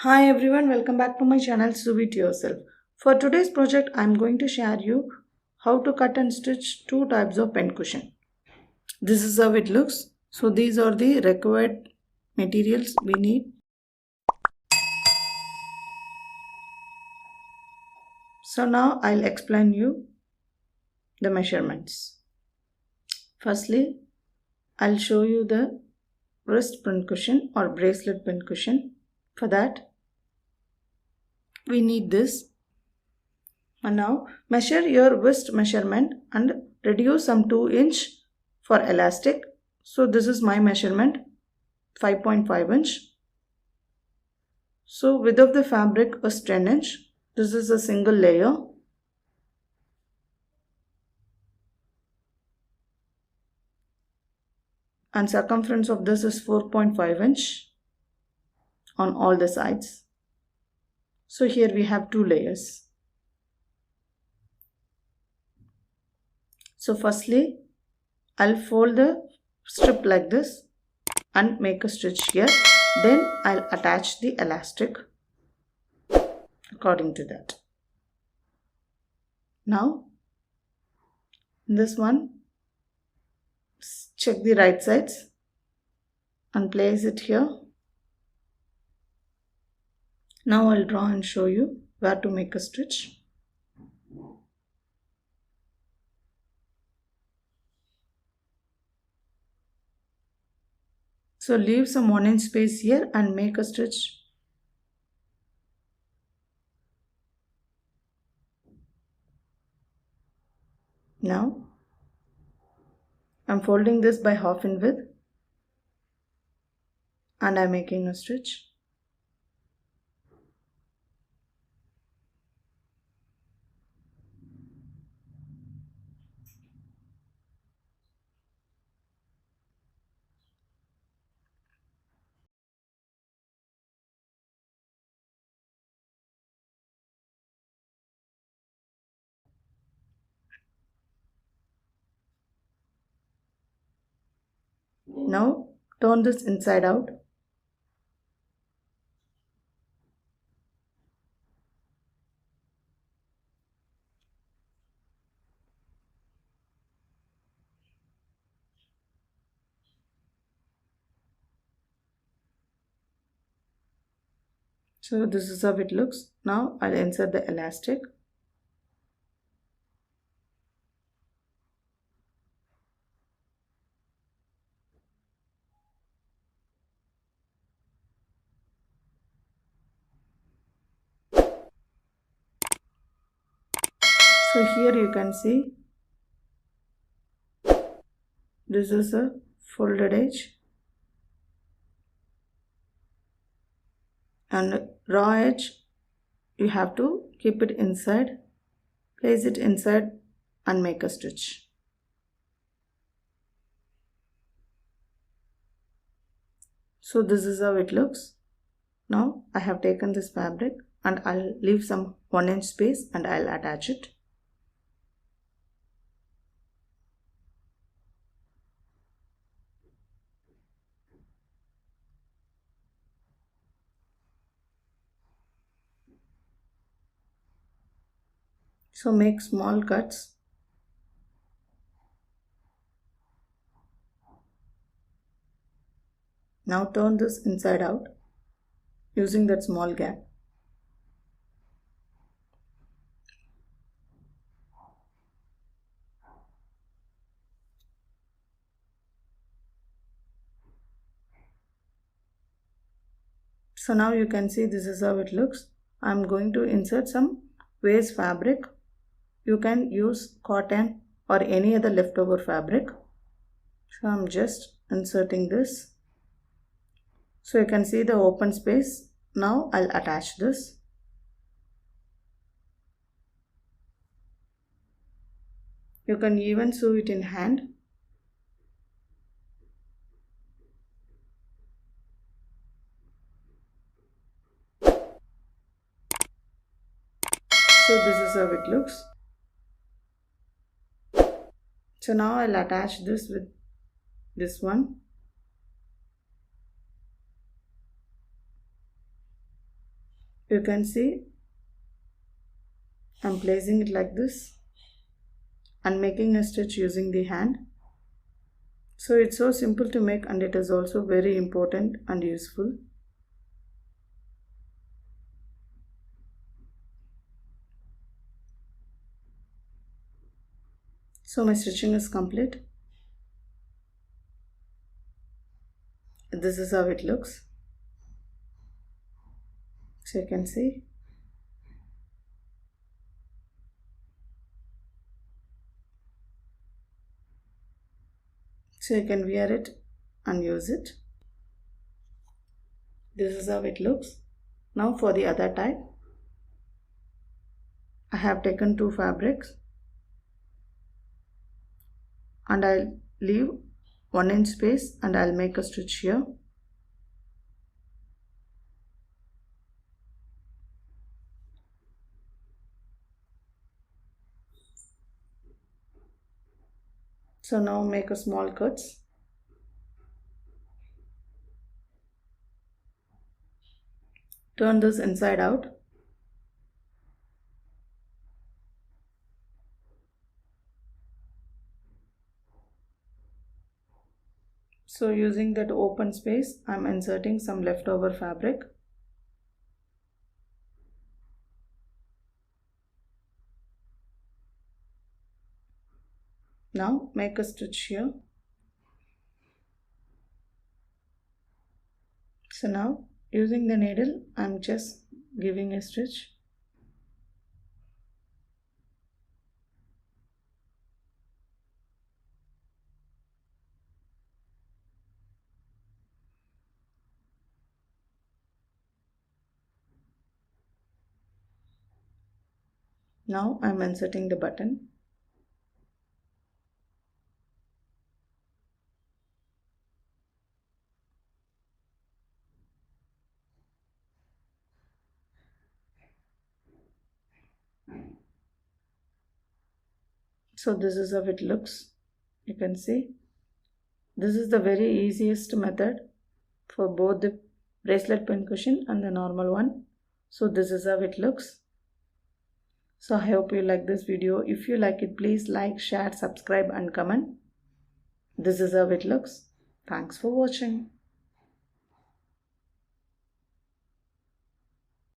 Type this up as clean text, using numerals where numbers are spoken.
Hi everyone, welcome back to my channel Do It Yourself. For today's project, I am going to share you how to cut and stitch two types of pincushion. This is how it looks. So these are the required materials we need. So now I'll explain you the measurements. Firstly, I'll show you the wrist pincushion or bracelet pincushion. For that, we need this. And now measure your wrist measurement and reduce some 2" for elastic. So this is my measurement 5.5". So width of the fabric is 10". This is a single layer. And circumference of this is 4.5" on all the sides. So here we have two layers. So firstly, I'll fold the strip like this and make a stitch here. Then I'll attach the elastic according to that. Now, this one, check the right sides and place it here. Now I'll draw and show you where to make a stitch. So leave some 1" space here and make a stitch. Now I'm folding this by half in width and I'm making a stitch. Now turn this inside out. So this is how it looks. Now I'll insert the elastic. So here you can see this is a folded edge and raw edge you have to keep it inside, place it inside and make a stitch. So this is how it looks. Now I have taken this fabric and I'll leave some 1" space and I'll attach it. So make small cuts. Now turn this inside out using that small gap. So now you can see this is how it looks. I'm going to insert some waste fabric. You can use cotton or any other leftover fabric. So I'm just inserting this. So you can see the open space. Now I'll attach this. You can even sew it in hand. So this is how it looks. So now I'll attach this with this one. You can see I'm placing it like this and making a stitch using the hand. So it's so simple to make, and it is also very important and useful. So my stitching is complete. This is how it looks. So you can see. So you can wear it and use it. This is how it looks. Now for the other type, I have taken 2 fabrics and I'll leave 1 inch space and I'll make a stitch here. So now make a small cuts. Turn this inside out. So using that open space, I'm inserting some leftover fabric. Now make a stitch here. So now using the needle, I'm just giving a stitch. Now I'm inserting the button. So this is how it looks. You can see. This is the very easiest method for both the bracelet pincushion and the normal one. So this is how it looks. So I hope you like this video. If you like it, please like, share, subscribe and comment. This is how it looks. Thanks for watching.